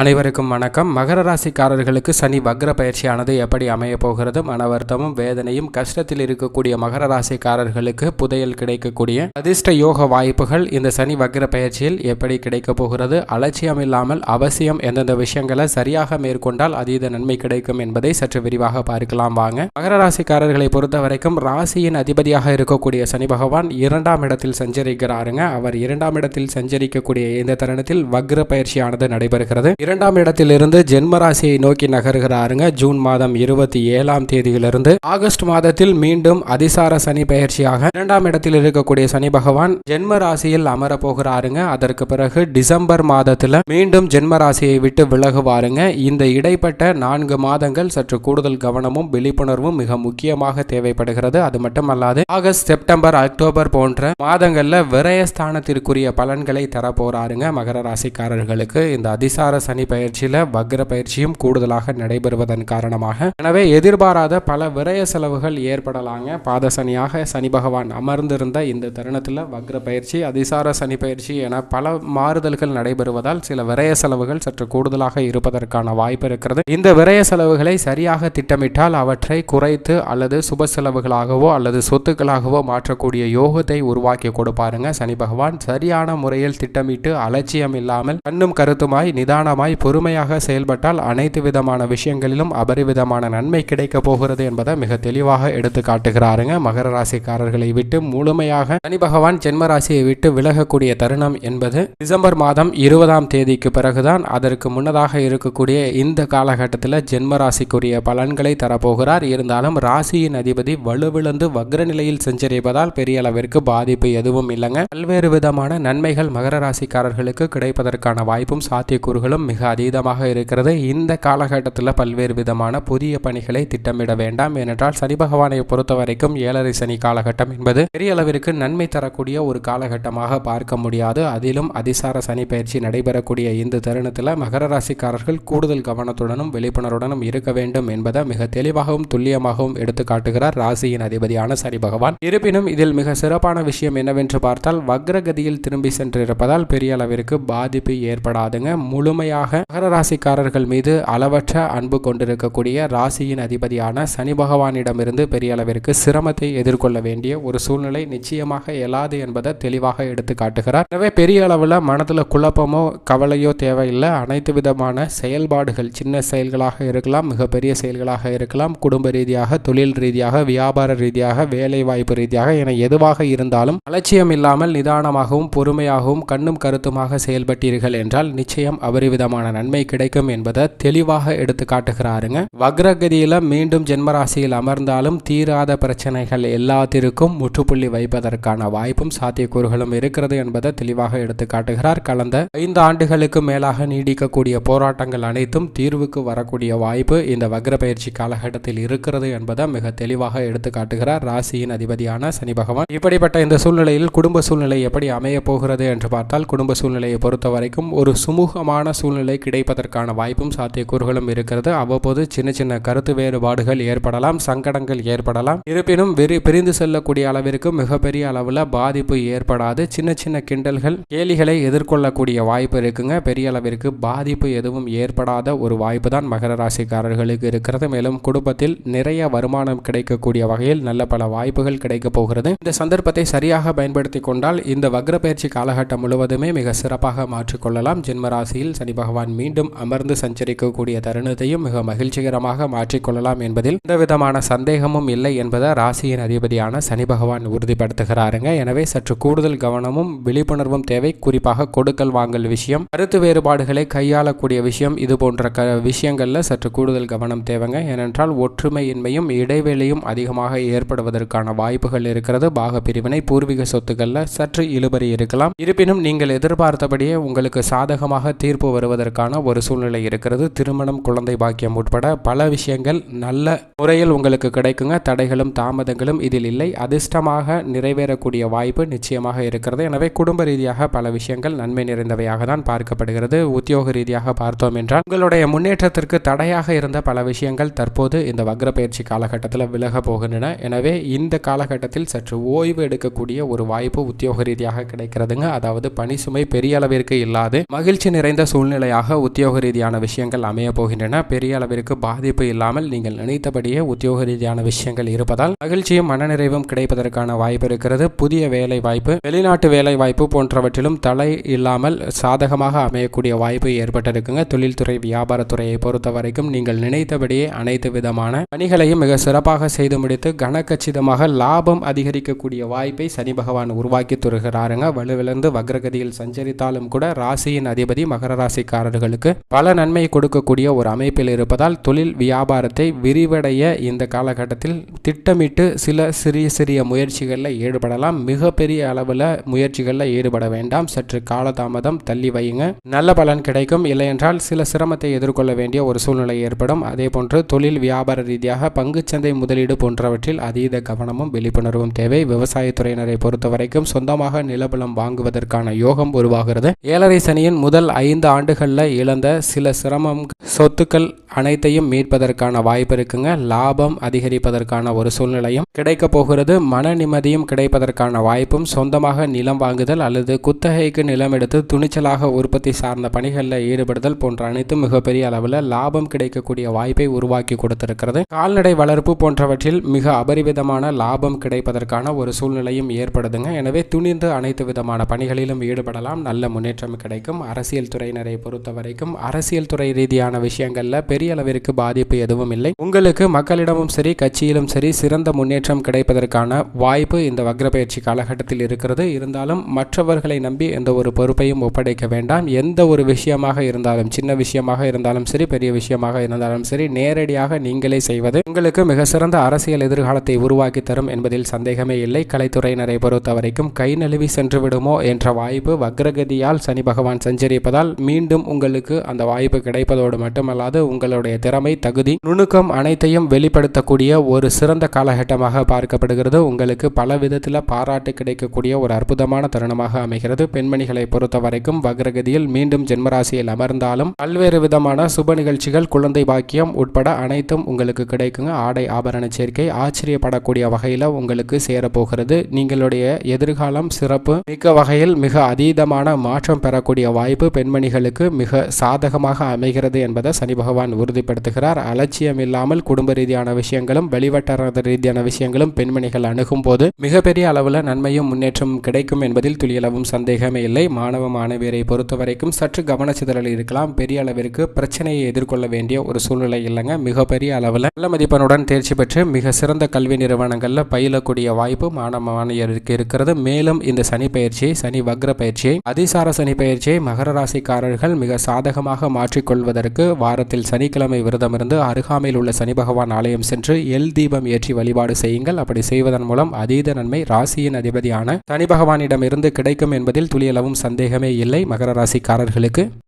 அனைவருக்கும் வணக்கம். மகர ராசிக்காரர்களுக்கு சனி வக்ர பயிற்சியானது எப்படி அமைய போகிறது? மனவர்த்தமும் வேதனையும் கஷ்டத்தில் இருக்கக்கூடிய மகர ராசிக்காரர்களுக்கு புதையல் கிடைக்கக்கூடிய அதிர்ஷ்ட யோக வாய்ப்புகள் இந்த சனி வக்ர பயிற்சியில் எப்படி கிடைக்க போகிறது? அலட்சியம் இல்லாமல் அவசியம் எந்தெந்த விஷயங்களை சரியாக மேற்கொண்டால் அதீத நன்மை கிடைக்கும் என்பதை சற்று விரிவாக பார்க்கலாம் வாங்க. மகர ராசிக்காரர்களை பொறுத்த வரைக்கும் ராசியின் அதிபதியாக இருக்கக்கூடிய சனி பகவான் 2ஆம் இடத்தில் சஞ்சரிக்கிறாருங்க. அவர் 2ஆம் இடத்தில் சஞ்சரிக்கக்கூடிய இந்த தருணத்தில் வக்ர பயிற்சியானது நடைபெறுகிறது. 2ஆம் இடத்திலிருந்து ஜென்ம ராசியை நோக்கி நகர்கிறாருங்க. ஜூன் மாதம் 27ஆம் தேதியிலிருந்து ஆகஸ்ட் மாதத்தில் மீண்டும் அதிசார சனி பயிற்சியாக 2ஆம் இடத்தில் இருக்கக்கூடிய சனி பகவான் ஜென்ம ராசியில் அமர போகிறாருங்க. அதற்கு பிறகு டிசம்பர் மாதத்துல மீண்டும் ஜென்ம ராசியை விட்டு விலகுவாருங்க. இந்த இடைப்பட்ட 4 மாதங்கள் சற்று கூடுதல் கவனமும் விழிப்புணர்வும் மிக முக்கியமாக தேவைப்படுகிறது. அது மட்டுமல்லாது ஆகஸ்ட், செப்டம்பர், அக்டோபர் போன்ற மாதங்கள்ல விரயஸ்தானத்திற்குரிய பலன்களை தர போறாருங்க. மகர ராசிக்காரர்களுக்கு இந்த அதிசார சனி பயிற்சியில வக்ர பயிற்சியும் கூடுதலாக நடைபெறுவதன் காரணமாக எனவே எதிர்பாராத பல விரய செலவுகள் ஏற்படலாங்க. பாத சனியாக சனி பகவான் அமர்ந்திருந்த இந்த தருணத்தில் வக்ர பயிற்சி, அதிசார சனி பயிற்சி என பல மாறுதல்கள் நடைபெறுவதால் சில விரய செலவுகள் சற்று கூடுதலாக இருப்பதற்கான வாய்ப்பு இருக்கிறது. இந்த விரய செலவுகளை சரியாக திட்டமிட்டால் அவற்றை குறைத்து அல்லது சுப செலவுகளாகவோ அல்லது சொத்துக்களாகவோ மாற்றக்கூடிய யோகத்தை உருவாக்கி கொடுப்பாருங்க. சனி பகவான் சரியான முறையில் திட்டமிட்டு அலட்சியம் இல்லாமல் கண்ணும் கருத்துமாய் நிதானமாய் பொறுமையாக செயல்பட்டால் அனைத்து விதமான விஷயங்களிலும் அபரிவிதமான நன்மை கிடைக்க போகிறது என்பதை மிக தெளிவாக எடுத்து காட்டுகிறாருங்க. மகர ராசிக்காரர்களை விட்டு முழுமையாக சனி பகவான் ஜென்ம ராசியை விட்டு விலகக்கூடிய தருணம் என்பது டிசம்பர் மாதம் 20ஆம் தேதிக்கு பிறகுதான். அதற்கு முன்னதாக இருக்கக்கூடிய இந்த காலகட்டத்தில் ஜென்ம ராசிக்குரிய பலன்களை தரப்போகிறார். இருந்தாலும் ராசியின் அதிபதி வலுவிழந்து வக்ர நிலையில் சஞ்சரிப்பதால் பெரிய அளவிற்கு பாதிப்பு எதுவும் இல்லைங்க. பல்வேறு விதமான நன்மைகள் மகர ராசிக்காரர்களுக்கு கிடைப்பதற்கான வாய்ப்பும் சாத்தியக்கூறுகளும் மிக அதீதமாக இருக்கிறது. இந்த காலகட்டத்தில் பல்வேறு விதமான புதிய பணிகளை திட்டமிட வேண்டாம். ஏனென்றால் சனி பகவானை பொறுத்த வரைக்கும் 7.5 சனி காலகட்டம் என்பது பெரிய அளவிற்கு நன்மை தரக்கூடிய ஒரு காலகட்டமாக பார்க்க முடியாது. அதிலும் அதிசார சனி பயிற்சி நடைபெறக்கூடிய இந்த தருணத்தில் மகர ராசிக்காரர்கள் கூடுதல் கவனத்துடனும் விழிப்புணர்வுடனும் இருக்க வேண்டும் என்பதை மிக தெளிவாகவும் துல்லியமாகவும் எடுத்து காட்டுகிறார் ராசியின் அதிபதியான சனி பகவான். இருப்பினும் இதில் மிக சிறப்பான விஷயம் என்னவென்று பார்த்தால் வக்ரகதியில் திரும்பி சென்றிருப்பதால் பெரிய அளவிற்கு பாதிப்பு ஏற்படாதுங்க. முழுமையாக மகர ராசிக்காரர்கள் மீது அளவற்ற அன்பு கொண்டிருக்கக்கூடிய ராசியின் அதிபதியான சனி பகவானிடமிருந்து பெரிய அளவிற்கு சிரமத்தை எதிர்கொள்ள வேண்டிய ஒரு சூழ்நிலை நிச்சயமாக இயலாது என்பதை தெளிவாக எடுத்து காட்டுகிறார். எனவே பெரிய அளவில் மனதில் குழப்பமோ கவலையோ தேவையில்லை. அனைத்து விதமான செயல்பாடுகள் சின்ன செயல்களாக இருக்கலாம், மிகப்பெரிய செயல்களாக இருக்கலாம், குடும்ப ரீதியாக, தொழில் ரீதியாக, வியாபார ரீதியாக, வேலை வாய்ப்பு ரீதியாக என எதுவாக இருந்தாலும் அலட்சியம் இல்லாமல் நிதானமாகவும் பொறுமையாகவும் கண்ணும் கருத்துமாக செயல்பட்டீர்கள் என்றால் நிச்சயம் அபரிவிதமான நன்மை கிடைக்கும் என்பதை தெளிவாக எடுத்து காட்டுகிறாருங்க. வக்ரகதியில மீண்டும் ஜென்மராசியில் அமர்ந்தாலும் தீராத பிரச்சனைகள் எல்லாத்திற்கும் முற்றுப்புள்ளி வைப்பதற்கான வாய்ப்பும் சாத்தியக்கூறுகளும் இருக்கிறது என்பதை தெளிவாக எடுத்து காட்டுகிறார். கடந்த 5 ஆண்டுகளுக்கு மேலாக நீடிக்கக்கூடிய போராட்டங்கள் அனைத்தும் தீர்வுக்கு வரக்கூடிய வாய்ப்பு இந்த வக்ர பயிற்சி காலகட்டத்தில் இருக்கிறது என்பதை மிக தெளிவாக எடுத்து காட்டுகிறார் ராசியின் அதிபதியான சனி பகவான். இப்படிப்பட்ட இந்த சூழ்நிலையில் குடும்ப சூழ்நிலை எப்படி அமைய போகிறது என்று பார்த்தால் குடும்ப சூழ்நிலையை பொறுத்த வரைக்கும் ஒரு சுமூகமான சூழ்நிலை கிடைப்பதற்கான வாய்ப்பும் சாத்தியக்கூறுகளும் இருக்கிறது. அவ்வப்போது சின்ன சின்ன கருத்து வேறுபாடுகள் ஏற்படலாம், சங்கடங்கள் ஏற்படலாம். இருப்பினும் பிரிந்து செல்லக்கூடிய அளவிற்கு மிகப்பெரிய அளவில் பாதிப்பு ஏற்படாது. சின்ன சின்ன கிண்டல்கள், கேலிகளை எதிர்கொள்ளக்கூடிய வாய்ப்பு இருக்குங்க. பெரிய அளவிற்கு பாதிப்பு எதுவும் ஏற்படாத ஒரு வாய்ப்பு தான் மகர ராசிக்காரர்களுக்கு இருக்கிறது. மேலும் குடும்பத்தில் நிறைய வருமானம் கிடைக்கக்கூடிய வகையில் நல்ல பல வாய்ப்புகள் கிடைக்க போகிறது. இந்த சந்தர்ப்பத்தை சரியாக பயன்படுத்தி கொண்டால் இந்த வக்ர பயிற்சி காலகட்டம் முழுவதுமே மிக சிறப்பாக மாற்றிக்கொள்ளலாம். ஜென்ம ராசியில் சனி பகவான் மீண்டும் அமர்ந்து சஞ்சரிக்கக்கூடிய தருணத்தையும் மிக மகிழ்ச்சிகரமாக மாற்றிக்கொள்ளலாம் என்பதில் எந்த விதமான சந்தேகமும் இல்லை என்பதை ராசியின் அதிபதியான சனி பகவான் உறுதிப்படுத்துகிறாருங்க. எனவே சற்று கூடுதல் கவனமும் விழிப்புணர்வும் தேவை. குறிப்பாக கொடுக்கல் வாங்கல் விஷயம், கருத்து வேறுபாடுகளை கையாளக்கூடிய விஷயம், இது போன்ற விஷயங்கள்ல சற்று கூடுதல் கவனம் தேவைங்க. ஏனென்றால் ஒற்றுமையின்மையும் இடைவெளியும் அதிகமாக ஏற்படுவதற்கான வாய்ப்புகள் இருக்கிறது. பாக பிரிவினை, பூர்வீக சொத்துக்கள்ல சற்று இழுபறி இருக்கலாம். இருப்பினும் நீங்கள் எதிர்பார்த்தபடியே உங்களுக்கு சாதகமாக தீர்ப்பு வருவதற்கான ஒரு சூழ்நிலை இருக்கிறது. திருமணம், குழந்தை பாக்கியம் உட்பட பல விஷயங்கள் நல்ல முறையில் உங்களுக்கு கிடைக்குங்க. தடைகளும் தாமதங்களும் இதில் இல்லை. அதிர்ஷ்டமாக நிறைவேறக்கூடிய வாய்ப்பு நிச்சயமாக இருக்கிறது. எனவே குடும்ப ரீதியாக பல விஷயங்கள் நன்மை நிறைந்தவையாக தான் பார்க்கப்படுகிறது. உத்தியோக ரீதியாக பார்த்தோம் என்றால் உங்களுடைய முன்னேற்றத்திற்கு தடையாக இருந்த பல விஷயங்கள் தற்போது இந்த வக்ர பயிற்சி காலகட்டத்தில் விலக போகின்றன. எனவே இந்த காலகட்டத்தில் சற்று ஓய்வு எடுக்கக்கூடிய ஒரு வாய்ப்பு உத்தியோக ரீதியாக கிடைக்கிறதுங்க. அதாவது பணி சுமை பெரிய அளவிற்கு இல்லாது மகிழ்ச்சி நிறைந்த சூழ்நிலை சூழ்நிலையாக உத்தியோக ரீதியான விஷயங்கள் அமைய போகின்றன. பெரிய அளவிற்கு பாதிப்பு இல்லாமல் நீங்கள் நினைத்தபடியே உத்தியோக ரீதியான விஷயங்கள் இருப்பதால் மகிழ்ச்சியும் மனநிறைவும் கிடைப்பதற்கான வாய்ப்பு இருக்கிறது. புதிய வேலை வாய்ப்பு, வெளிநாட்டு வேலை வாய்ப்பு போன்றவற்றிலும் தடை இல்லாமல் சாதகமாக அமையக்கூடிய வாய்ப்பு ஏற்பட்டிருக்குங்க. தொழில்துறை வியாபாரத்துறையை பொறுத்த வரைக்கும் நீங்கள் நினைத்தபடியே அனைத்து விதமான பணிகளையும் மிக சிறப்பாக செய்து முடித்து கனக்கச்சிதமாக லாபம் அதிகரிக்கக்கூடிய வாய்ப்பை சனி பகவான் உருவாக்கி தருகிறாருங்க. வலுவிழந்து வக்ரகதியில் சஞ்சரித்தாலும் கூட ராசியின் அதிபதி மகர ராசிக்காரர்களுக்கு பல நன்மை கொடுக்கக்கூடிய ஒரு அமைப்பில் இருப்பதால் தொழில் வியாபாரத்தை விரிவடைய இந்த காலகட்டத்தில் திட்டமிட்டு சில சிறிய முயற்சிகளில் ஈடுபடலாம். மிகப்பெரிய அளவில் முயற்சிகளில் ஈடுபட வேண்டாம். சற்று காலதாமதம் தள்ளி வையுங்க. நல்ல பலன் கிடைக்கும். இல்லையென்றால் சில சிரமத்தை எதிர்கொள்ள வேண்டிய ஒரு சூழ்நிலை ஏற்படும். அதே போன்று தொழில் வியாபார ரீதியாக பங்குச்சந்தை முதலீடு போன்றவற்றில் அதீத கவனமும் விழிப்புணர்வும் தேவை. விவசாயத்துறையினரை பொறுத்தவரைக்கும் சொந்தமாக நிலபலம் வாங்குவதற்கான யோகம் உருவாகிறது. ஏழரை சனியின் முதல் 5 ஆண்டுகளில் இழந்த சில சிரமம் சொத்துக்கள் அனைத்தையும் மீட்பதற்கான வாய்ப்பு இருக்குங்க. லாபம் அதிகரிப்பதற்கான ஒரு சூழ்நிலையும் கிடைக்க போகிறது. மன நிம்மதியும் கிடைப்பதற்கான வாய்ப்பும், சொந்தமாக நிலம் வாங்குதல் அல்லது குத்தகைக்கு நிலம் எடுத்து துணிச்சலாக உற்பத்தி சார்ந்த பணிகளில் ஈடுபடுதல் போன்ற அனைத்தும் மிகப்பெரிய அளவில் லாபம் கிடைக்கக்கூடிய வாய்ப்பை உருவாக்கி கொடுத்திருக்கிறது. கால்நடை வளர்ப்பு போன்றவற்றில் மிக அபரிவிதமான லாபம் கிடைப்பதற்கான ஒரு சூழ்நிலையும் ஏற்படுதுங்க. எனவே துணிந்து அனைத்து விதமான பணிகளிலும் ஈடுபடலாம். நல்ல முன்னேற்றம் கிடைக்கும். அரசியல் துறையினரை பொறுத்த வரைக்கும் அரசியல் துறை ரீதியான விஷயங்கள்ல பெரிய அளவிற்கு பாதிப்பு எதுவும் இல்லை. உங்களுக்கு மக்களிடமும் சரி கட்சியிலும் சரி சிறந்த முன்னேற்றம் கிடைப்பதற்கான வாய்ப்பு இந்த வக்ரப்பெயர்ச்சி காலகட்டத்தில் இருக்கிறது. இருந்தாலும் மற்றவர்களை நம்பி எந்த ஒரு பொறுப்பையும் ஒப்படைக்க வேண்டாம். எந்த ஒரு விஷயமாக இருந்தாலும், சின்ன விஷயமாக இருந்தாலும் சரி பெரிய விஷயமாக இருந்தாலும் சரி, நேரடியாக நீங்களே செய்வது உங்களுக்கு மிக சிறந்த அரசியல் எதிர்காலத்தை உருவாக்கி தரும் என்பதில் சந்தேகமே இல்லை. கலைத்துறையினரை பொறுத்த வரைக்கும் கை நழுவி சென்று விடுமோ என்ற வாய்ப்பு வக்ரகதியால் சனி பகவான் சஞ்சரிப்பதால் மீண்டும் உங்களுக்கு அந்த வாய்ப்பு கிடைப்பதோடு மட்டுமல்லாது உங்களுடைய திறமை, தகுதி, நுணுக்கம் அனைத்தையும் வெளிப்படுத்தக்கூடிய ஒரு சிறந்த காலகட்டமாக பார்க்கப்படுகிறது. உங்களுக்கு பல விதத்தில் பாராட்டு கிடைக்கக்கூடிய ஒரு அற்புதமான தருணமாக அமைகிறது. பெண்மணிகளை பொறுத்த வரைக்கும் வக்ரகதியில் மீண்டும் ஜென்மராசியில் அமர்ந்தாலும் பல்வேறு விதமான சுப நிகழ்ச்சிகள், குழந்தை பாக்கியம் உட்பட அனைத்தும் உங்களுக்கு கிடைக்குங்க. ஆடை ஆபரண சேர்க்கை ஆச்சரியப்படக்கூடிய வகையில் உங்களுக்கு சேரப்போகிறது. நீங்களுடைய எதிர்காலம் சிறப்பு மிக்க வகையில் மிக அதீதமான மாற்றம் பெறக்கூடிய வாய்ப்பு பெண்மணிகளுக்கு மிக சாதகமாக அமைகிறது என்பதை சனி பகவான் உறுதிப்படுத்துகிறார். அலட்சியம் இல்லாமல் குடும்ப ரீதியான விஷயங்களும் வெளிவட்டார ரீதியான விஷயங்களும் பெண்மணிகள் அணுகும் போது மிகப்பெரிய அளவில் நன்மையும் முன்னேற்றம் கிடைக்கும் என்பதில் துளியளவும் சந்தேகமே இல்லை. மாணவ மாணவியரை பொறுத்த வரைக்கும் சற்று கவனச்சிதறல் இருக்கலாம். பெரிய அளவிற்கு பிரச்சனையை எதிர்கொள்ள வேண்டிய ஒரு சூழ்நிலை இல்லைங்க. மிகப்பெரிய அளவில் நல்ல மதிப்பெண்ணுடன் தேர்ச்சி பெற்று மிக சிறந்த கல்வி நிறுவனங்களில் பயிலக்கூடிய வாய்ப்பு மாணவ மாணவியருக்கு இருக்கிறது. மேலும் இந்த சனி பயிற்சியை, சனி வக்ர பயிற்சியை, அதிசார சனி பயிற்சியை மகர ராசிக்காரர்கள் மிக சாதகமாக மாற்றிக்கொள்வதற்கு வாரத்தில் சனிக்கிழமை விரதமிருந்து அருகாமையில் உள்ள சனி பகவான் ஆலயம் சென்று எல் தீபம் ஏற்றி வழிபாடு செய்யுங்கள். அப்படி செய்வதன் மூலம் அதீத நன்மை ராசியின் அதிபதியான சனி பகவானிடம் இருந்து கிடைக்கும் என்பதில் துளியளவும் சந்தேகமே இல்லை மகர ராசிக்காரர்களுக்கு.